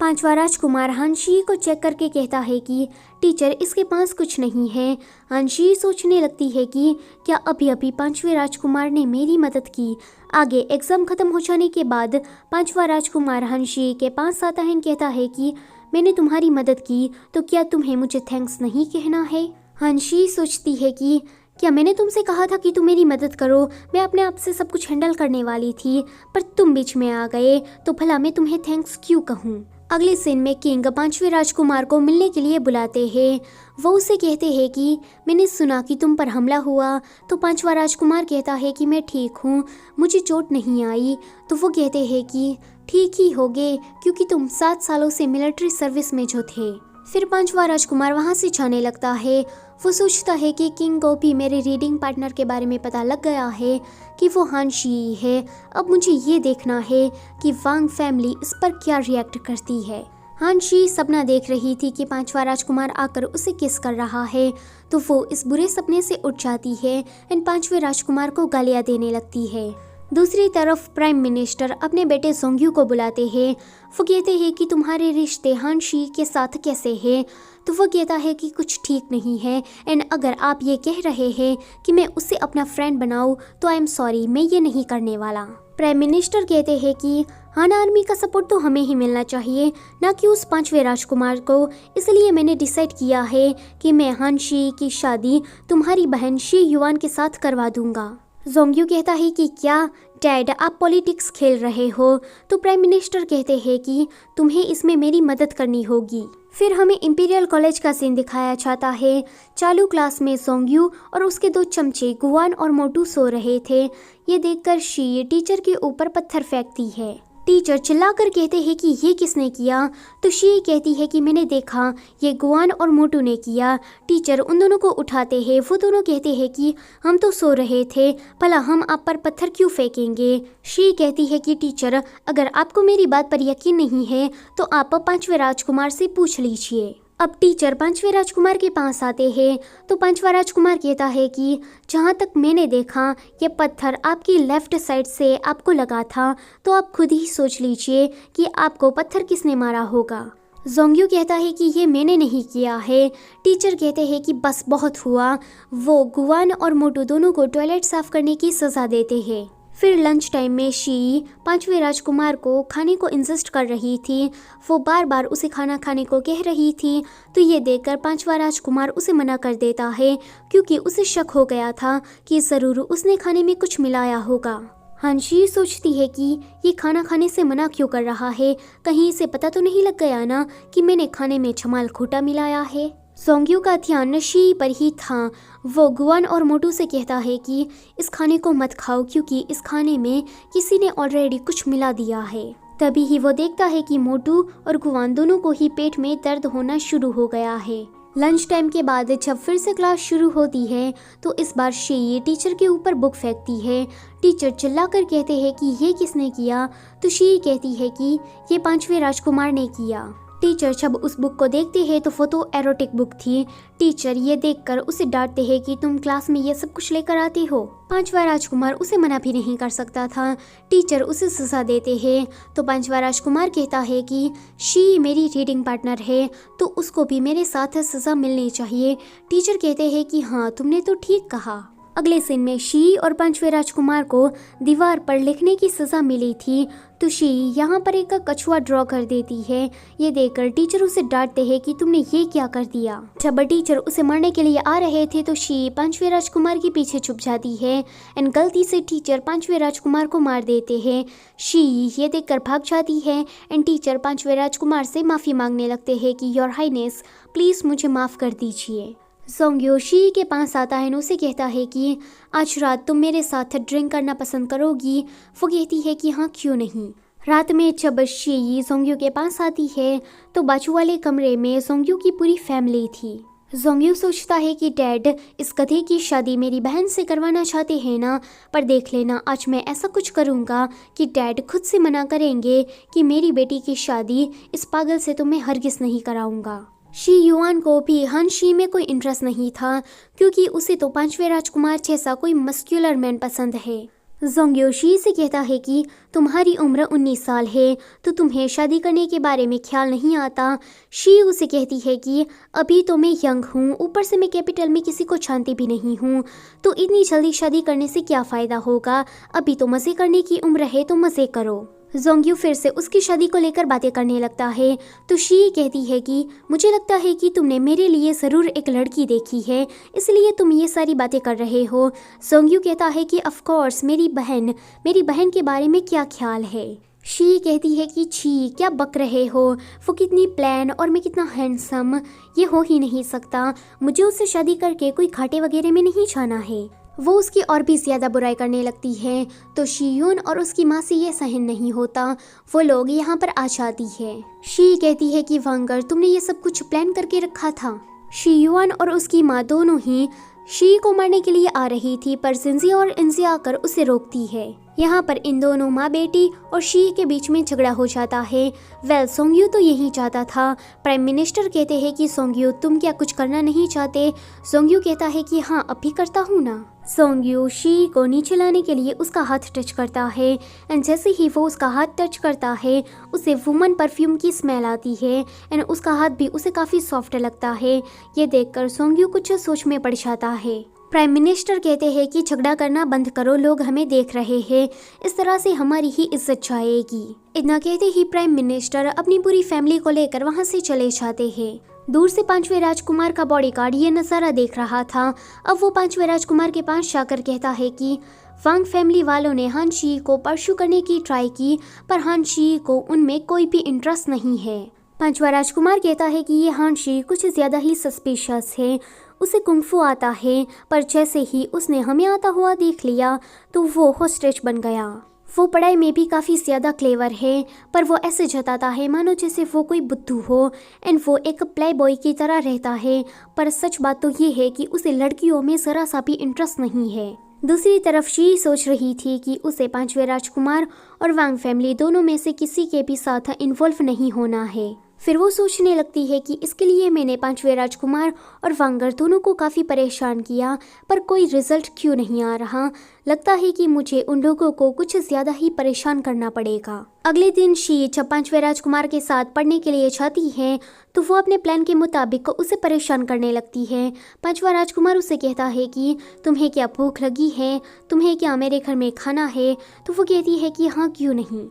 पांचवा राजकुमार हानशी को चेक करके कहता है कि टीचर इसके पास कुछ नहीं है। हानशी सोचने लगती है कि क्या अभी अभी पांचवें राजकुमार ने मेरी मदद की। आगे एग्ज़ाम ख़त्म हो जाने के बाद पांचवा राजकुमार हानशी के पास आता है और कहता है कि मैंने तुम्हारी मदद की तो क्या तुम्हें मुझे थैंक्स नहीं कहना है। हानशी सोचती है कि क्या मैंने तुमसे कहा था कि तुम मेरी मदद करो, मैं अपने आप से सब कुछ हैंडल करने वाली थी, पर तुम बीच में आ गए तो भला मैं तुम्हें थैंक्स क्यों कहूँ। अगले सीन में किंग पांचवें राजकुमार को मिलने के लिए बुलाते हैं। वो उसे कहते हैं कि मैंने सुना कि तुम पर हमला हुआ। तो पांचवा राजकुमार कहता है कि मैं ठीक हूँ, मुझे चोट नहीं आई। तो वो कहते हैं कि ठीक ही होगे क्योंकि तुम 7 सालों से मिलिट्री सर्विस में जो थे। फिर पांचवा राजकुमार वहाँ से जाने लगता है। वो सोचता है कि किंग को भी मेरे रीडिंग पार्टनर के बारे में पता लग गया है कि वो हानशी है। अब मुझे ये देखना है कि वांग फैमिली इस पर क्या रिएक्ट करती है। हानशी सपना देख रही थी कि पांचवा राजकुमार आकर उसे किस कर रहा है, तो वो इस बुरे सपने से उठ जाती है और पांचवें राजकुमार को गालियाँ देने लगती है। दूसरी तरफ प्राइम मिनिस्टर अपने बेटे जोंग्यू को बुलाते हैं। वो कहते हैं कि तुम्हारे रिश्ते हानशी के साथ कैसे हैं। तो वो कहता है कि कुछ ठीक नहीं है एंड अगर आप ये कह रहे हैं कि मैं उसे अपना फ्रेंड बनाऊं तो आई एम सॉरी, मैं ये नहीं करने वाला। प्राइम मिनिस्टर कहते हैं कि हान आर्मी का सपोर्ट तो हमें ही मिलना चाहिए, ना कि उस पांचवें राजकुमार को। इसलिए मैंने डिसाइड किया है कि मैं हानशी की शादी तुम्हारी बहन शी युआन के साथ करवा दूंगा। जोंग्यू कहता है कि क्या डैड आप पॉलिटिक्स खेल रहे हो। तो प्राइम मिनिस्टर कहते हैं कि तुम्हें इसमें मेरी मदद करनी होगी। फिर हमें इंपीरियल कॉलेज का सीन दिखाया जाता है। चालू क्लास में जोंग्यू और उसके 2 चमचे गुआन और मोटू सो रहे थे। ये देखकर शी टीचर के ऊपर पत्थर फेंकती है। टीचर चिल्लाकर कहते हैं कि ये किसने किया। तो शी कहती है कि मैंने देखा, ये गुआन और मोटू ने किया। टीचर उन दोनों को उठाते हैं। वो दोनों कहते हैं कि हम तो सो रहे थे, भला हम आप पर पत्थर क्यों फेंकेंगे। शी कहती है कि टीचर अगर आपको मेरी बात पर यकीन नहीं है तो आप पांचवें राजकुमार से पूछ लीजिए। अब टीचर पांचवें राजकुमार के पास आते हैं। तो पांचवा राजकुमार कहता है कि जहाँ तक मैंने देखा ये पत्थर आपकी लेफ्ट साइड से आपको लगा था, तो आप खुद ही सोच लीजिए कि आपको पत्थर किसने मारा होगा। जोंग्यू कहता है कि ये मैंने नहीं किया है। टीचर कहते हैं कि बस बहुत हुआ। वो गुआन और मोटू दोनों को टॉयलेट साफ करने की सज़ा देते हैं। फिर लंच टाइम में शी पांचवें राजकुमार को खाने को इंसिस्ट कर रही थी। वो बार बार उसे खाना खाने को कह रही थी। तो ये देखकर पांचवा राजकुमार उसे मना कर देता है क्योंकि उसे शक हो गया था कि ज़रूर उसने खाने में कुछ मिलाया होगा। हानशी सोचती है कि ये खाना खाने से मना क्यों कर रहा है, कहीं इसे पता तो नहीं लग गया ना कि मैंने खाने में छमाल खोटा मिलाया है। जोंग्यू का ध्यान शी पर ही था। वो गुआन और मोटू से कहता है कि इस खाने को मत खाओ क्योंकि इस खाने में किसी ने ऑलरेडी कुछ मिला दिया है। तभी ही वो देखता है कि मोटू और गुआन दोनों को ही पेट में दर्द होना शुरू हो गया है। लंच टाइम के बाद जब फिर से क्लास शुरू होती है तो इस बार शी टीचर के ऊपर बुक फेंकती है। टीचर चिल्लाकर कहते हैं कि ये किसने किया। तो शी कहती है कि ये पांचवें राजकुमार ने किया। टीचर जब उस बुक को देखते हैं तो वो तो एरोटिक बुक थी। टीचर ये देखकर उसे डांटते हैं कि तुम क्लास में ये सब कुछ लेकर आती हो। पांचवा राजकुमार उसे मना भी नहीं कर सकता था। टीचर उसे सजा देते हैं। तो पांचवा राजकुमार कहता है कि शी मेरी रीडिंग पार्टनर है तो उसको भी मेरे साथ सजा मिलनी चाहिए। टीचर कहते हैं कि हाँ, तुमने तो ठीक कहा। अगले सीन में शी और पांचवें राजकुमार को दीवार पर लिखने की सजा मिली थी। तो शी यहाँ पर एक कछुआ ड्रॉ कर देती है। ये देखकर टीचर उसे डांटते हैं कि तुमने ये क्या कर दिया। जब टीचर उसे मारने के लिए आ रहे थे तो शी पांचवें राजकुमार के पीछे छुप जाती है एंड गलती से टीचर पांचवें राजकुमार को मार देते हैं। शी ये देखकर भाग जाती है एंड टीचर पांचवें राजकुमार से माफ़ी मांगने लगते हैं कि योर हाइनेस प्लीज़ मुझे माफ़ कर दीजिए। जोंग्यू शी के पास आता है और उसे कहता है कि आज रात तुम मेरे साथ ड्रिंक करना पसंद करोगी। वो कहती है कि हाँ, क्यों नहीं। रात में जब शी जोंग्यू के पास आती है तो बाजू वाले कमरे में जोंग्यू की पूरी फैमिली थी। जोंग्यू सोचता है कि डैड इस गधे की शादी मेरी बहन से करवाना चाहते हैं ना, पर देख लेना आज मैं ऐसा कुछ करूँगा कि डैड खुद से मना करेंगे कि मेरी बेटी की शादी इस पागल से तो मैं हरगिज़ नहीं कराऊँगा। शी युआन को भी हानशी में कोई इंटरेस्ट नहीं था क्योंकि उसे तो पांचवें राजकुमार जैसा कोई मस्क्यूलर मैन पसंद है। जोंग्यो शी से कहता है कि तुम्हारी उम्र 19 साल है तो तुम्हें शादी करने के बारे में ख्याल नहीं आता। शी उसे कहती है कि अभी तो मैं यंग हूँ, ऊपर से मैं कैपिटल में किसी को जानती भी नहीं हूँ, तो इतनी जल्दी शादी करने से क्या फ़ायदा होगा, अभी तो मज़े करने की उम्र है तो मज़े करो। जोंग्यो फिर से उसकी शादी को लेकर बातें करने लगता है तो शी कहती है कि मुझे लगता है कि तुमने मेरे लिए ज़रूर एक लड़की देखी है, इसलिए तुम ये सारी बातें कर रहे हो। जोंग्यो कहता है कि ऑफ कोर्स मेरी बहन के बारे में क्या ख्याल है। शी कहती है कि छी क्या बक रहे हो, वो कितनी प्लान और मैं कितना हैंडसम, ये हो ही नहीं सकता, मुझे उससे शादी करके कोई घाटे वगैरह में नहीं जाना है। वो उसकी और भी ज़्यादा बुराई करने लगती है तो शीयून और उसकी माँ से ये सहन नहीं होता, वो लोग यहाँ पर आ जाती है। शी कहती है कि वांगर तुमने ये सब कुछ प्लान करके रखा था। शीयून और उसकी माँ दोनों ही शी को मारने के लिए आ रही थी पर जिंजिया और इंजिया आकर उसे रोकती है। यहाँ पर इन दोनों माँ बेटी और शी के बीच में झगड़ा हो जाता है। सोंग्यू तो यही चाहता था। प्राइम मिनिस्टर कहते हैं कि सोंग्यू तुम क्या कुछ करना नहीं चाहते। सोंग्यू कहता है कि हाँ अब भी करता हूँ ना। सोंग्यू शी को नीचे लाने के लिए उसका हाथ टच करता है एंड जैसे ही वो उसका हाथ टच करता है उसे वुमन परफ्यूम की स्मेल आती है एंड उसका हाथ भी उसे काफ़ी सॉफ्ट लगता है। ये देखकर सोंग्यू कुछ सोच में पड़ जाता है। प्राइम मिनिस्टर कहते हैं कि झगड़ा करना बंद करो, लोग हमें देख रहे हैं, इस तरह से हमारी ही इज्जत जाएगी। इतना कहते ही प्राइम मिनिस्टर अपनी पूरी फैमिली को लेकर वहां से चले जाते हैं। दूर से पांचवें राजकुमार का बॉडीगार्ड ये नज़ारा देख रहा था। अब वो पांचवें राजकुमार के पास जाकर कहता है कि वांग फैमिली वालों ने हान शी को परसू करने की ट्राई की पर हान शी को उनमें कोई भी इंटरेस्ट नहीं है। पांचवा राजकुमार कहता है कि ये हान शी कुछ ज़्यादा ही सस्पिशियस है, उसे कुंगफू आता है पर जैसे ही उसने हमें आता हुआ देख लिया तो वो होस्टेज बन गया। वो पढ़ाई में भी काफ़ी ज़्यादा क्लेवर है पर वो ऐसे जताता है मानो जैसे वो कोई बुद्धू हो एंड वो एक प्ले बॉय की तरह रहता है, पर सच बात तो ये है कि उसे लड़कियों में ज़रा सा भी इंटरेस्ट नहीं है। दूसरी तरफ शी सोच रही थी कि उसे पांचवें राजकुमार और वांग फैमिली दोनों में से किसी के भी साथ इन्वॉल्व नहीं होना है। फिर वो सोचने लगती है कि इसके लिए मैंने पांचवें राजकुमार और वांगर दोनों को काफ़ी परेशान किया पर कोई रिजल्ट क्यों नहीं आ रहा। लगता है कि मुझे उन लोगों को कुछ ज़्यादा ही परेशान करना पड़ेगा। अगले दिन शी जब पांचवें राजकुमार के साथ पढ़ने के लिए जाती है तो वो अपने प्लान के मुताबिक उसे परेशान करने लगती है। पांचवा राजकुमार उसे कहता है कि तुम्हें क्या भूख लगी है, तुम्हें क्या मेरे घर में खाना है, तो वो कहती है कि हाँ क्यों नहीं।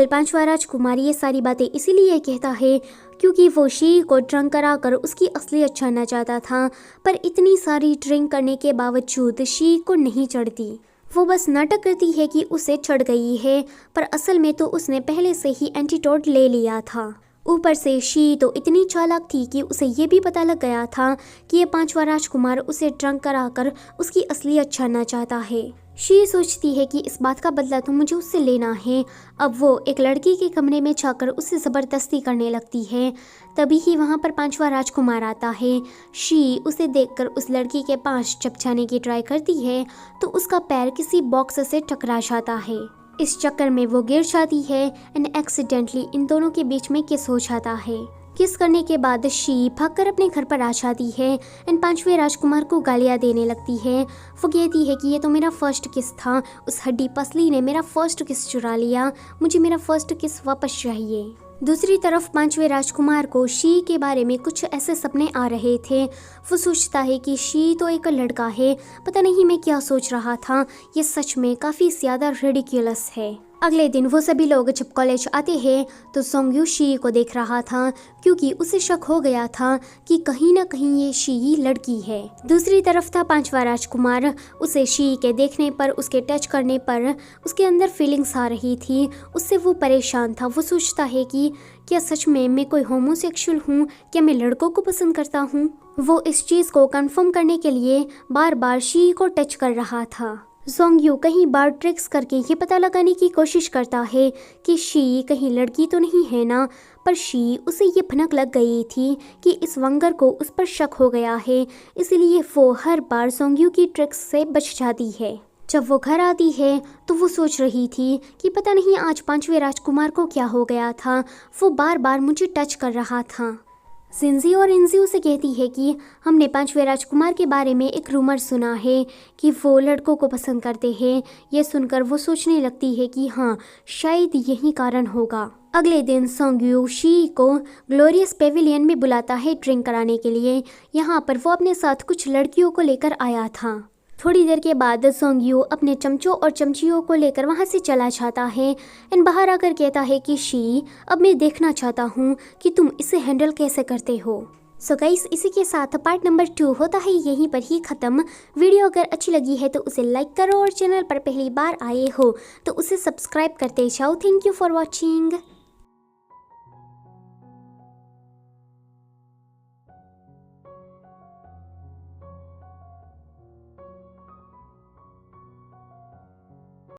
पांचवा राजकुमार ये सारी बातें इसीलिए कहता है क्योंकि वो शी को ड्रंक कराकर उसकी असलियत जानना चाहता था, पर इतनी सारी ड्रिंक करने के बावजूद शी को नहीं चढ़ती। वो बस नाटक करती है कि उसे चढ़ गई है पर असल में तो उसने पहले से ही एंटीडोट ले लिया था। ऊपर से शी तो इतनी चालाक थी कि उसे ये भी पता लग गया था कि ये पांचवा राजकुमार उसे ड्रंक कराकर उसकी असलियत जानना चाहता है। शी सोचती है कि इस बात का बदला तो मुझे उससे लेना है। अब वो एक लड़की के कमरे में जाकर उससे ज़बरदस्ती करने लगती है। तभी ही वहाँ पर पांचवा राजकुमार आता है। शी उसे देखकर उस लड़की के पास जब जाने की ट्राई करती है तो उसका पैर किसी बॉक्स से टकरा जाता है। इस चक्कर में वो गिर जाती है एंड एक्सीडेंटली इन दोनों के बीच में किस हो जाता है। किस करने के बाद शी भागकर अपने घर पर आ जाती है एंड पांचवें राजकुमार को गालियाँ देने लगती है। वो कहती है कि ये तो मेरा फर्स्ट किस था, उस हड्डी पसली ने मेरा फर्स्ट किस चुरा लिया, मुझे मेरा फर्स्ट किस वापस चाहिए। दूसरी तरफ पांचवें राजकुमार को शी के बारे में कुछ ऐसे सपने आ रहे थे। वो सोचता है कि शी तो एक लड़का है, पता नहीं मैं क्या सोच रहा था, ये सच में काफ़ी ज़्यादा रिडिकुलस है। अगले दिन वो सभी लोग जब कॉलेज आते हैं तो सोंग्यू शी को देख रहा था क्योंकि उसे शक हो गया था कि कहीं ना कहीं ये शी लड़की है। दूसरी तरफ था पांचवा राजकुमार। उसे शी के देखने पर, उसके टच करने पर उसके अंदर फीलिंग्स आ रही थी, उससे वो परेशान था। वो सोचता है कि क्या सच में मैं कोई होमोसेक्सुअल हूँ, क्या मैं लड़कों को पसंद करता हूँ। वो इस चीज़ को कंफर्म करने के लिए बार बार शी को टच कर रहा था। सोंग्यू कहीं बार ट्रिक्स करके ये पता लगाने की कोशिश करता है कि शी कहीं लड़की तो नहीं है ना, पर शी उसे ये भनक लग गई थी कि इस वंगर को उस पर शक हो गया है, इसलिए वो हर बार सोंग्यू की ट्रिक्स से बच जाती है। जब वो घर आती है तो वो सोच रही थी कि पता नहीं आज पांचवें राजकुमार को क्या हो गया था, वो बार बार मुझे टच कर रहा था। जिंजी और इंजी उसे कहती है कि हमने पांचवें राजकुमार के बारे में एक रूमर सुना है कि वो लड़कों को पसंद करते हैं। ये सुनकर वो सोचने लगती है कि हाँ, शायद यही कारण होगा। अगले दिन सोंग्यू शी को ग्लोरियस पेविलियन में बुलाता है ड्रिंक कराने के लिए। यहाँ पर वो अपने साथ कुछ लड़कियों को लेकर आया था। थोड़ी देर के बाद सोंग्यू अपने चमचों और चमचियों को लेकर वहाँ से चला जाता है एंड बाहर आकर कहता है कि शी, अब मैं देखना चाहता हूँ कि तुम इसे हैंडल कैसे करते हो। सो गाइस, इसी के साथ पार्ट नंबर 2 होता है यहीं पर ही ख़त्म। वीडियो अगर अच्छी लगी है तो उसे लाइक करो और चैनल पर पहली बार आए हो तो उसे सब्सक्राइब करते जाओ। Thank you for watching.